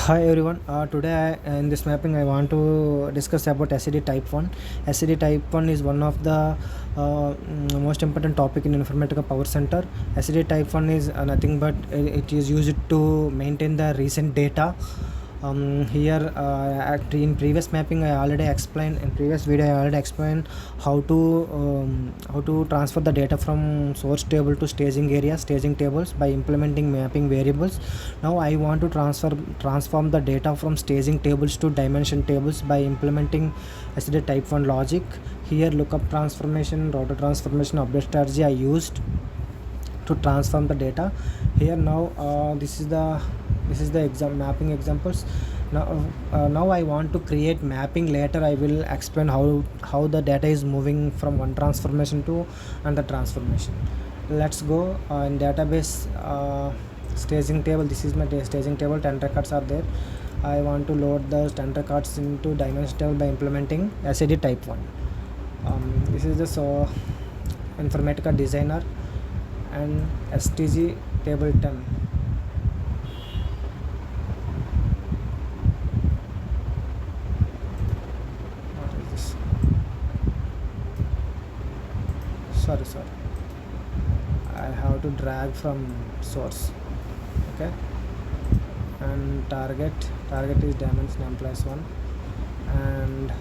Hi everyone. Today in this mapping I want to discuss about SCD Type 1. SCD Type 1 is one of the most important topic in Informatica Power Center. SCD Type 1 is nothing but it is used to maintain the recent data. Here in previous mapping I already explained in previous video I already explained how to transfer the data from source table to staging area staging tables by implementing mapping variables. Now I want to transform the data from staging tables to dimension tables by implementing SCD type 1 logic. Here lookup transformation, router transformation, update strategy I used to transform the data. Here now this is the exam mapping examples. Now I want to create mapping. Later I will explain how the data is moving from one transformation to another transformation. Let's go in database staging table. This is my staging table. 10 records are there. I want to load those 10 records into dimension table by implementing SCD type 1. This is the informatica designer and STG table 10. What is this? Sorry, I have to drag from source. Okay, and target is dimension m plus 1 and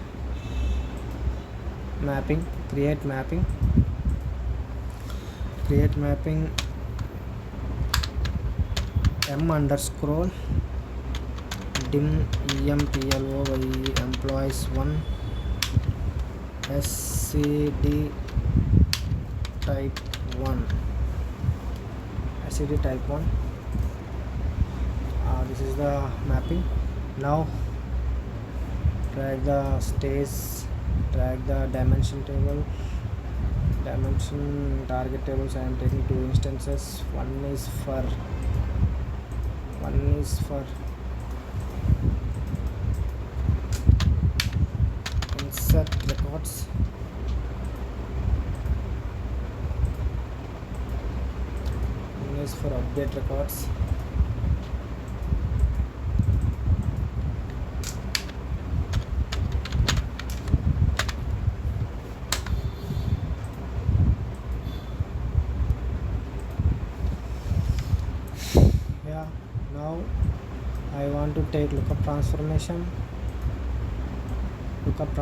mapping, create mapping m underscore dim employ employees 1 SCD type 1 SCD type 1. This is the mapping. Now drag the dimension table, dimension target tables. I am taking two instances. One is for insert records, one is for update records. Now I want to take lookup transformation. In lookup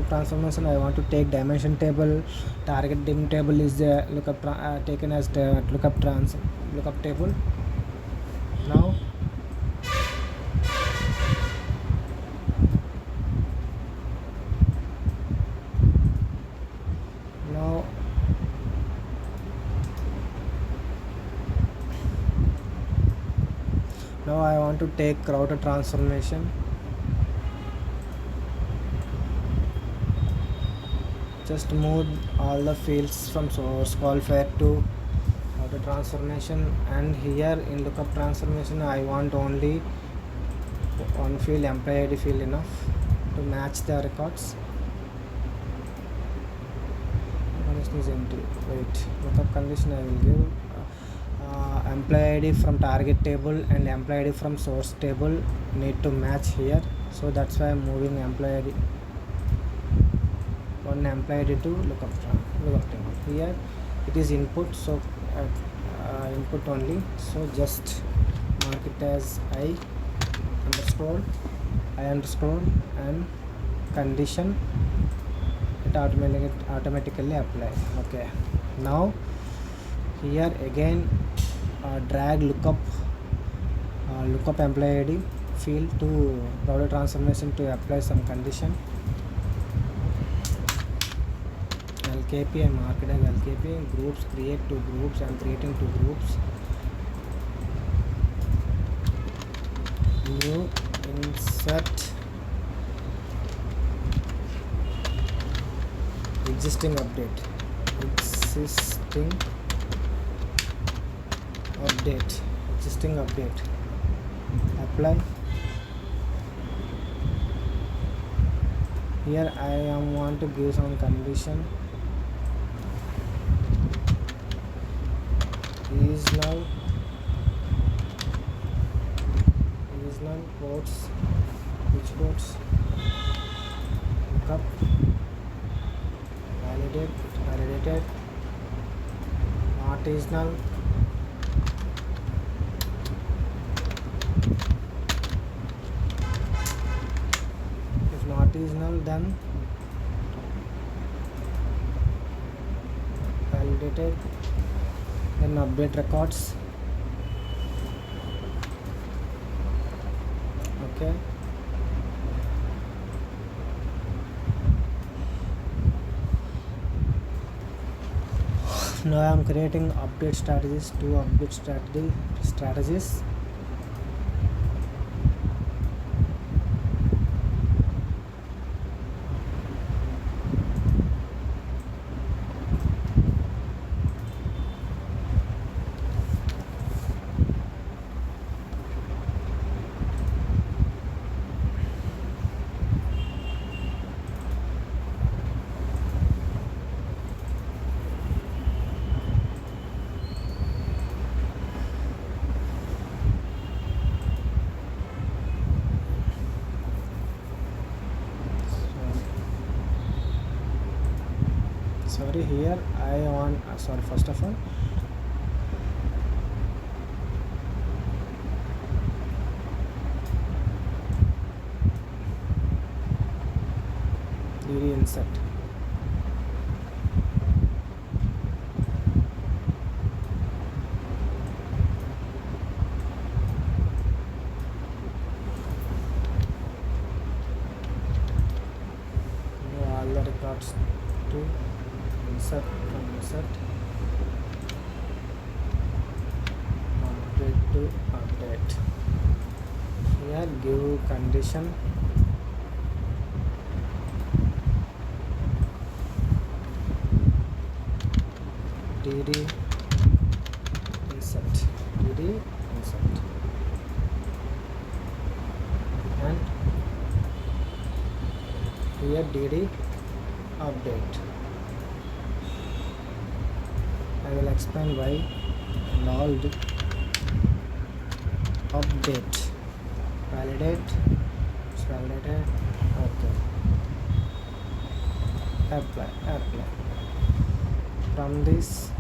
transformation I want to take dimension table. Target dim table is the lookup taken as the lookup table. Now I want to take router transformation. Just move all the fields from source qualifier to router transformation, and here in lookup transformation I want only one field, employee ID field enough to match the records. Condition is empty. Wait, lookup condition I will give employee ID from target table and employee ID from source table need to match here, so that's why I'm moving employee ID, one employee ID to lookup table. Here it is input, so input only, so just mark it as I underscore and condition. It automatically apply. Okay, now here again drag lookup employee ID field to router transformation to apply some condition. LKP I mark it as LKP. Groups, create two groups. I am creating two groups. New insert existing update apply. Here I want to give some condition. is now original quotes, which quotes, lookup, validated, not is null, if not is null then validated, then update records. Okay, now I am creating update strategies, two update strategies. Sorry, here I want sorry, first of all insert. All the records to insert, from insert, update to update. Here give condition, dd insert, and here dd update. I will explain why. And all the update, validate, it's validated, okay, apply. From this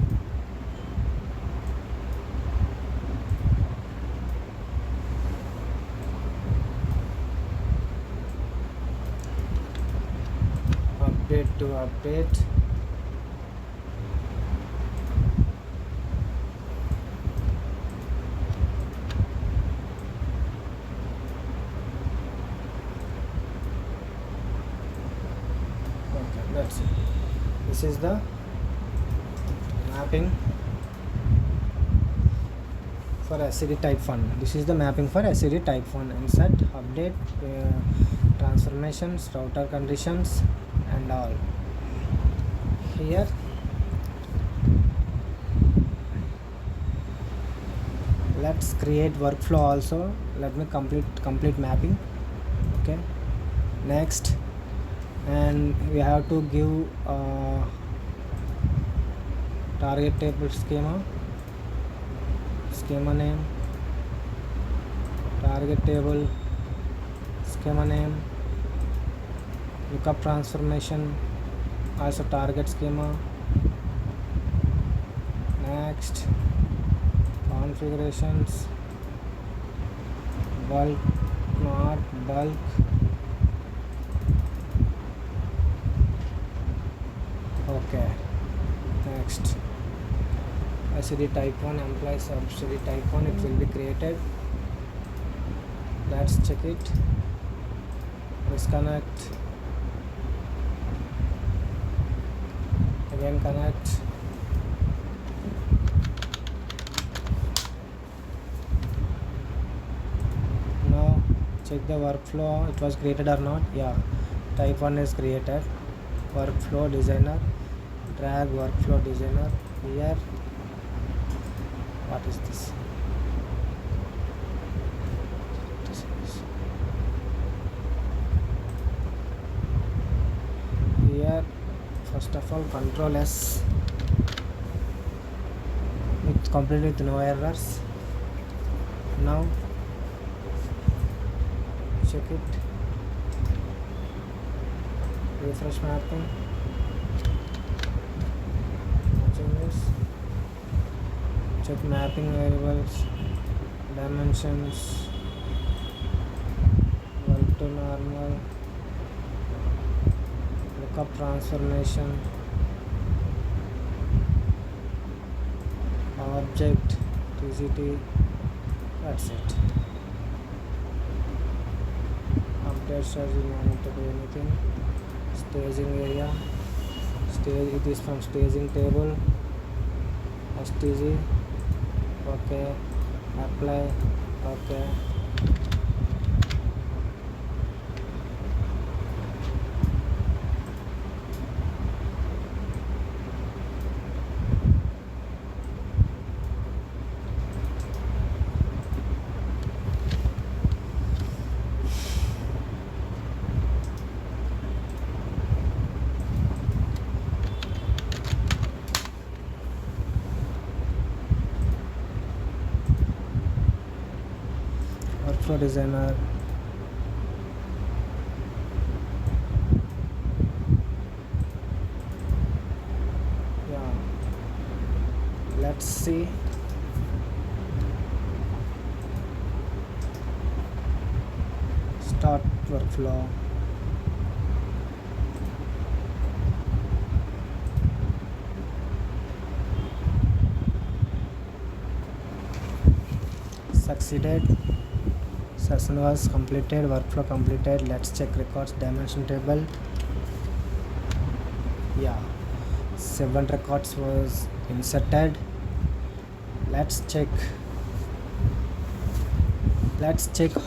update to update, okay, that's it. This is the mapping for SCD type fun. This is the mapping for SCD type fun. Insert, update, transformations, router conditions, and all. Here let's create workflow also. Let me complete mapping. Okay, next, and we have to give target table schema name, target table schema name, lookup transformation, also target schema. Next, configurations, bulk, not bulk, okay. Next, SCD type 1 implies SCD type 1, it will be created. Let's check it. Disconnect, again connect, now check the workflow, it was created or not. Yeah, type 1 is created. Workflow designer, drag workflow designer. Here, what is this? Here, first of all, Control S. It's complete with no errors. Now check it, refresh mapping, changes, check mapping variables, dimensions, well to normal, lookup transformation, object, TCT, that's it. Update strategy, no need to do anything. Staging area, it is from staging table, STG, okay, apply, okay. Workflow designer, yeah, let's see. Start workflow. Succeeded. Session was completed, workflow completed. Let's check records, dimension table. Yeah, 7 records was inserted. Let's check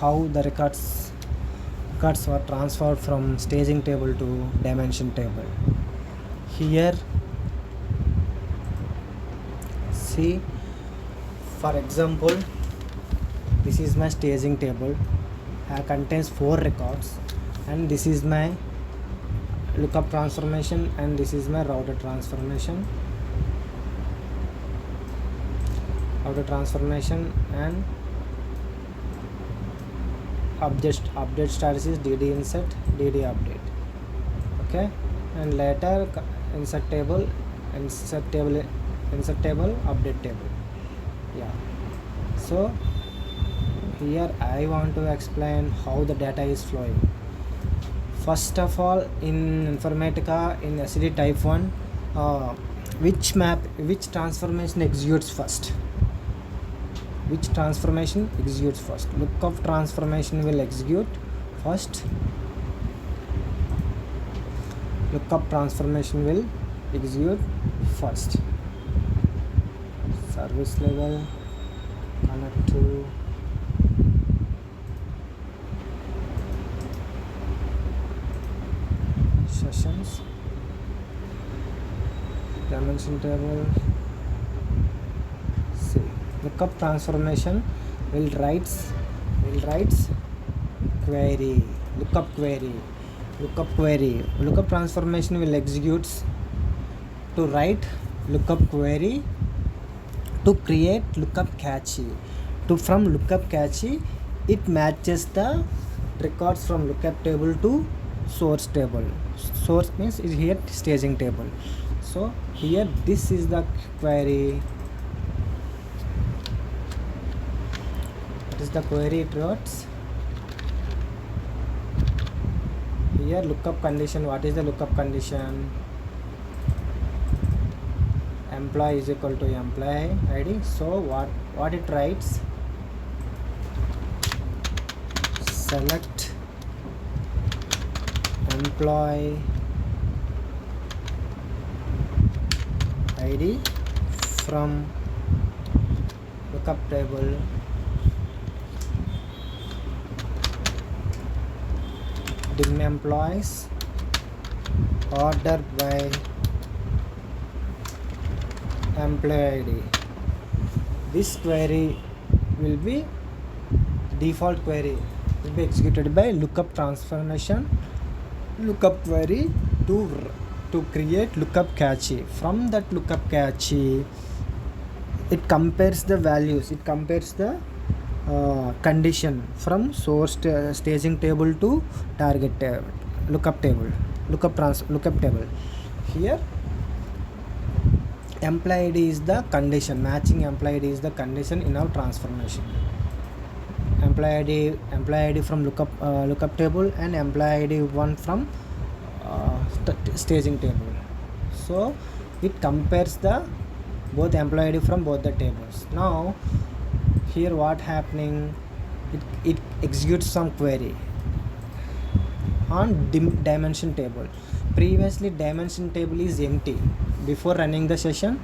how the records were transferred from staging table to dimension table. Here, see, for example, this is my staging table, contains 4 records, and this is my lookup transformation, and this is my router transformation, and update status is dd insert, dd update, okay, and later insert table, update table. Yeah, so here I want to explain how the data is flowing. First of all, in informatica, in SCD type 1, which transformation executes first? Lookup transformation will execute first. Service level, connect to sessions, dimension table. See, lookup transformation will writes query, lookup transformation will executes to write lookup query to create lookup cache. From lookup cache, it matches the records from lookup table to source table. Source means is here staging table. So here this is the query. What is the query it writes? Here lookup condition. What is the lookup condition? Employee is equal to employee ID. So what it writes? Select employee ID from lookup table dim employees, order by employee ID. This query will be default query, will be executed by lookup transformation lookup query to create lookup cache. From that lookup cache, it compares the values, it compares the condition from source staging table to target lookup table, lookup table. Here employee ID is the condition, matching employee ID is the condition in our transformation. Employee ID from lookup table and employee ID one from staging table. So it compares the both employee ID from both the tables. Now here what happening, it executes some query on dimension table. Previously dimension table is empty. Before running the session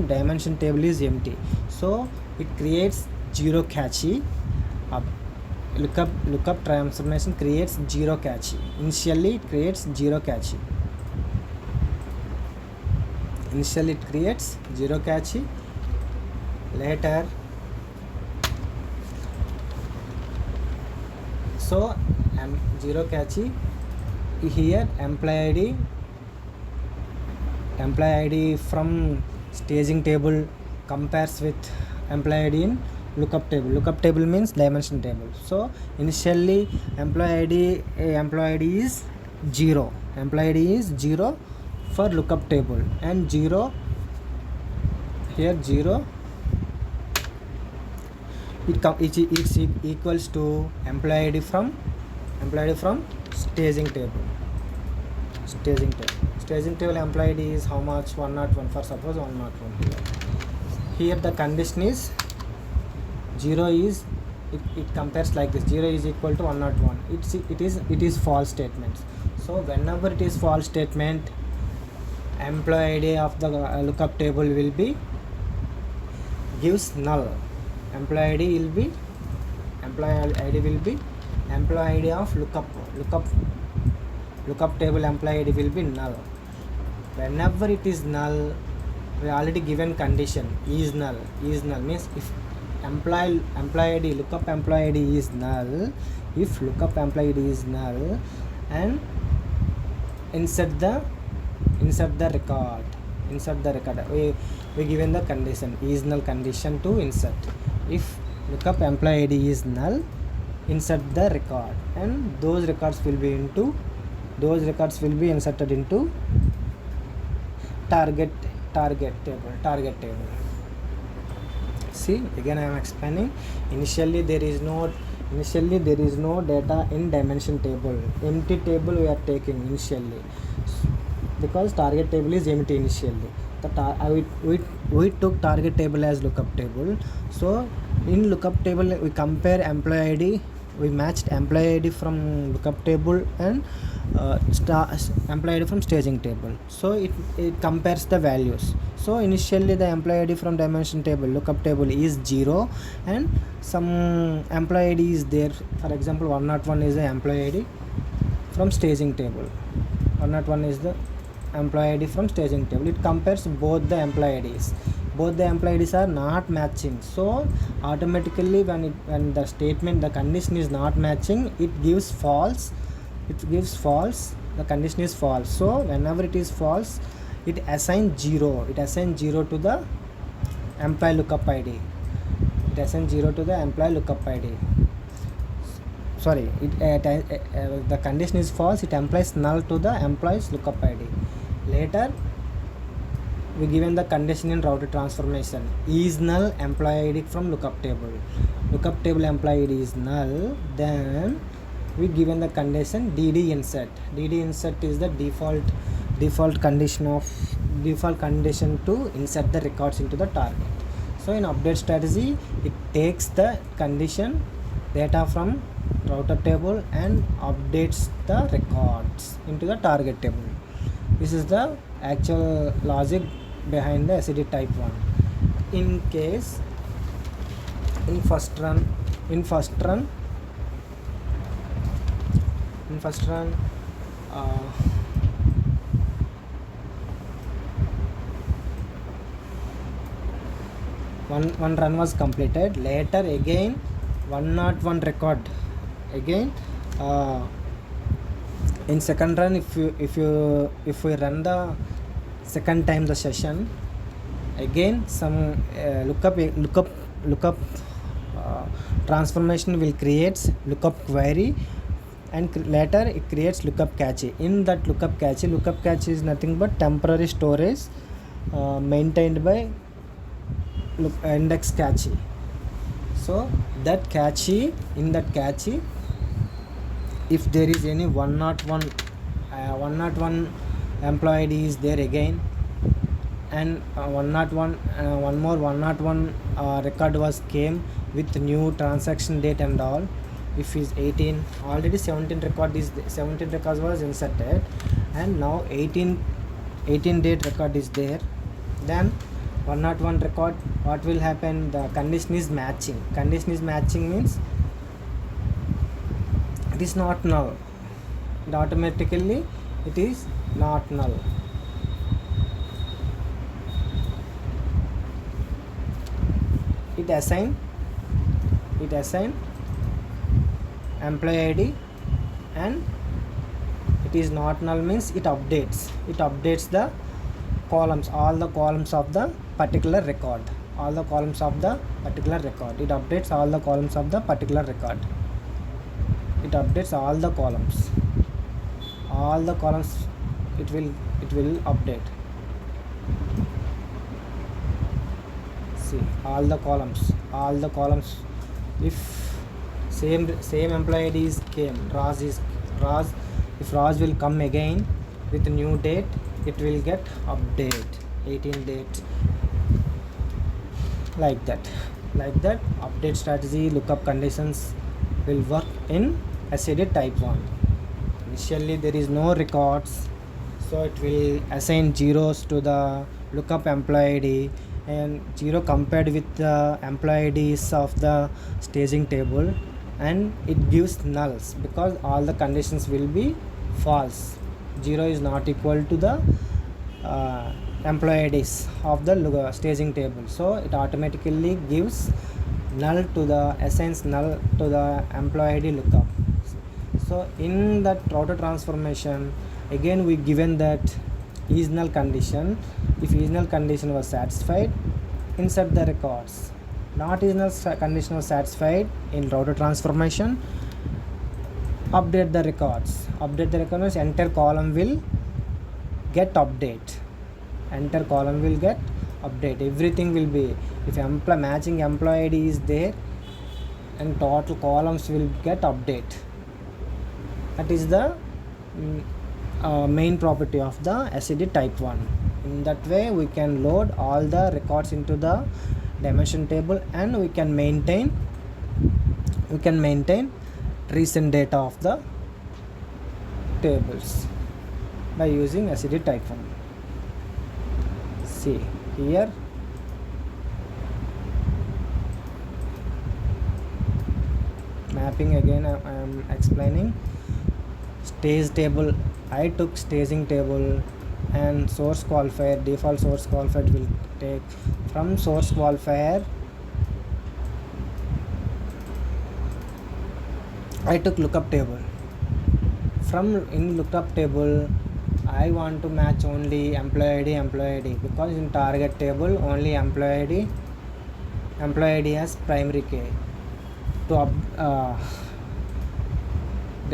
dimension table is empty, so it creates zero cache. Lookup transformation creates zero cache. Initially it creates zero cache. Later, so zero cache. Here employee ID from staging table compares with employee ID in lookup table. Lookup table means dimension table. So initially employee ID is 0. Employee ID is 0 for lookup table, and 0 here 0 it's equals to employee ID from staging table. Staging table employee ID is how much? 101, for suppose 101 here the condition is 0 is it compares like this, 0 is equal to 101. It is false statement. So whenever it is false statement, employee ID of the lookup table will be gives null. Employee ID will be employee ID of lookup table employee ID will be null. Whenever it is null, we already given condition is null means if employee ID lookup employee ID is null, if lookup employee ID is null, and insert the record. We given the condition is null condition to insert. If lookup employee ID is null, insert the record, and those records will be inserted into target table. See, again I am explaining. Initially there is no data in dimension table. Empty table we are taking initially because target table is empty initially. We took target table as lookup table. So in lookup table we compare employee ID. We matched employee ID from lookup table and employee ID from staging table. So it compares the values. So initially the employee ID from dimension table lookup table is 0 and some employee ID is there. For example, 101 is the employee ID from staging table. 101 is the employee ID from staging table. It compares both the employee IDs. Both the employee IDs are not matching. So automatically when the condition is not matching, it gives false. The condition is false. So whenever it is false, it assigns 0. It assigns 0 to the employee lookup ID. Sorry, the condition is false. It implies null to the employee's lookup ID. Later, we given the condition in router transformation is null employee ID from lookup table employee ID is null. Then we given the condition dd insert is the default condition to insert the records into the target. So in update strategy, it takes the condition data from router table and updates the records into the target table. This is the actual logic behind the SCD type 1. In case in first run one run was completed. Later again 101 record again in second run. If we run the second time the session, again some lookup transformation will creates lookup query, and later it creates lookup cache. In that lookup cache is nothing but temporary storage maintained by index cache. So that cache, in that cache, if there is any 101 employee ID is there again, and 101 one more 101 record was came with new transaction date and all. If is 18, already 17 records was inserted, and now 18 date record is there, then 101 record, what will happen? The condition is matching. Condition is matching means it is not null. It automatically it is not null. It assign employee ID, and it is not null means it updates the columns, all the columns of the particular record, it updates all the columns of the particular record, it updates all the columns, it will update. See, all the columns, if same employee ID is came, Raj, if Raj will come again with new date, it will get update 18 date, like that update strategy, lookup conditions will work in SCD type 1. Initially there is no records, so it will assign zeros to the lookup employee ID, and 0 compared with the employee IDs of the staging table, and it gives nulls because all the conditions will be false. 0 is not equal to the employee IDs of the staging table, so it automatically gives assigns null to the employee ID lookup. So in that router transformation, again we given that is null condition. If is null condition was satisfied, insert the records. Not is null condition was satisfied in router transformation, update the records. Enter column will get update. Everything will be, if matching employee ID is there, and total columns will get update. That is the main property of the SCD type 1. In that way we can load all the records into the dimension table, and we can maintain recent data of the tables by using SCD type 1. See here, mapping again. I am explaining stage table. I took staging table, and source qualifier, default source qualifier will take. From source qualifier I took lookup table. In lookup table I want to match only employee ID, because in target table only employee ID has primary key.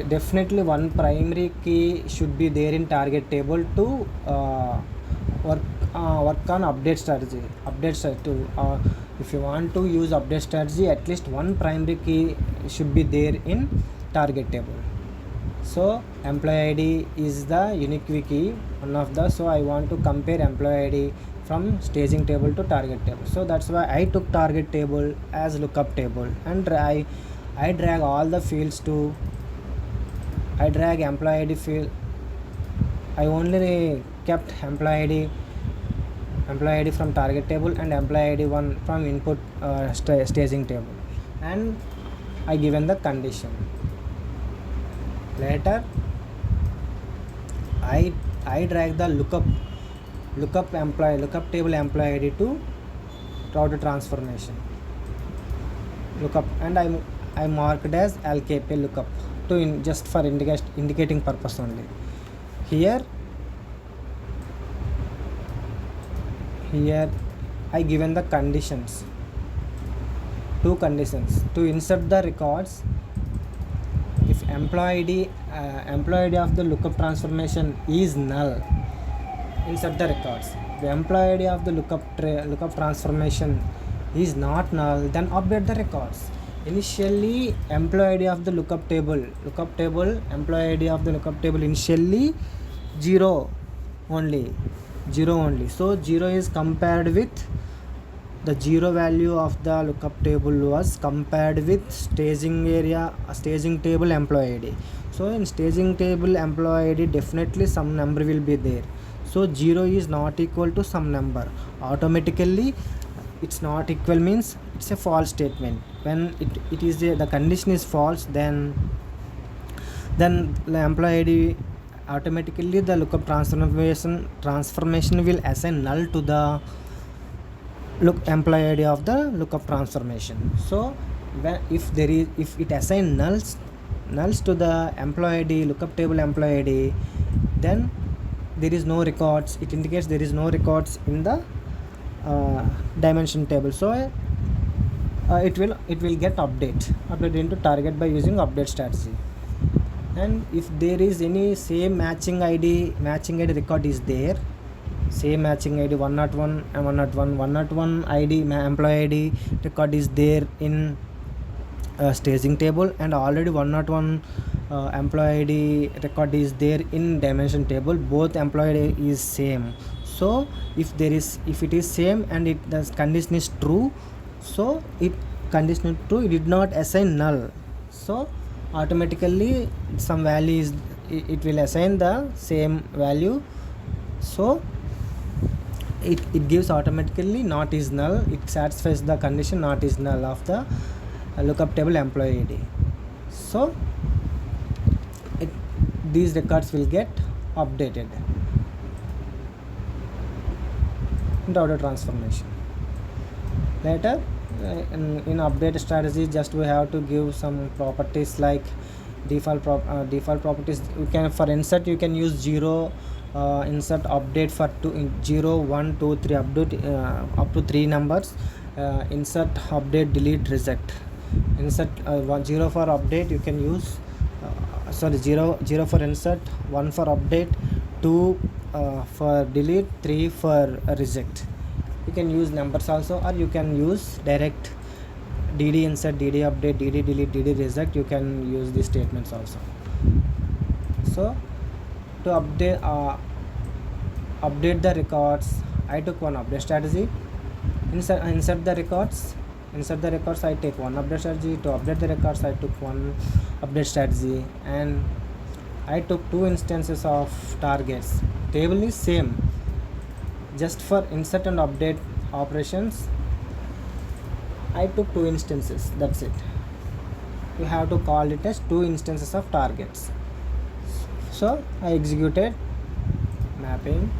Definitely one primary key should be there in target table to work on update strategy. If you want to use update strategy, at least one primary key should be there in target table. So employee ID is the unique key, one of the. So I want to compare employee ID from staging table to target table. So that's why I took target table as lookup table, and I drag all the fields to. I drag employee ID field. I only kept employee ID from target table, and employee ID 1 from input staging table, and I given the condition. Later I drag the lookup table employee ID to router transformation lookup, and I marked as LKP lookup to just for indicating purpose only. Here I given the conditions. two conditions to insert the records. If employee ID of the lookup transformation is null, insert the records. The employee ID of the lookup transformation is not null, then update the records. Initially, employee ID of the lookup table, employee ID of the lookup table initially 0 only. So 0 is compared with the 0 value of the lookup table was compared with staging table employee ID. So in staging table employee ID, definitely some number will be there. So 0 is not equal to some number. Automatically, it's not equal means it's a false statement. When it is the condition is false, then the employee ID automatically the lookup transformation will assign null to the employee ID of the lookup transformation. So if it assign nulls to the employee ID, lookup table employee ID, then there is no records. It indicates there is no records in the dimension table. So it will get updated into target by using update strategy. And if there is any same matching ID record is there, same matching ID 101 and 101 ID employee ID record is there in staging table, and already 101 employee ID record is there in dimension table. Both employee ID is same. So if it is same and the condition is true, so it did not assign null. So automatically some value is it will assign the same value. So it gives automatically not is null. It satisfies the condition not is null of the lookup table employee ID. So these records will get updated in the order transformation. Later in update strategy, just we have to give some properties like default properties. You can, for insert you can use 0, insert update for 0 1 2 3 update up to 3 numbers, insert update delete reject. Insert 0 for update you can use 0 for insert, 1 for update, 2 for delete, 3 for reject. You can use numbers also, or you can use direct dd insert, dd update, dd delete, dd reject. You can use these statements also. So to update the records, I took one update strategy. Insert the records, I take one update strategy. To update the records, I took one update strategy, and I took 2 instances of targets. Table is same, just for insert and update operations I took 2 instances, that's it. You have to call it as 2 instances of targets. So I executed mapping,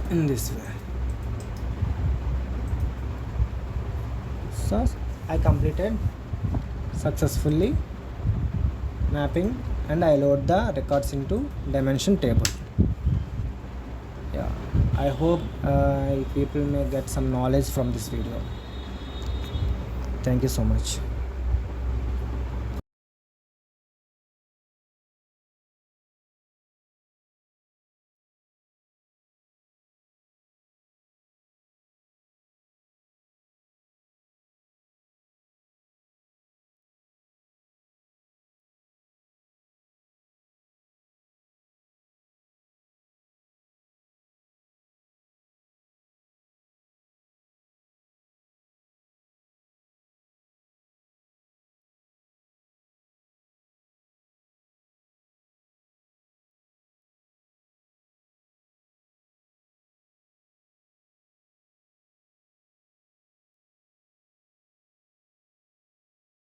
in this way. So I completed successfully mapping, and I load the records into dimension table. Yeah, I hope people may get some knowledge from this video. Thank you so much.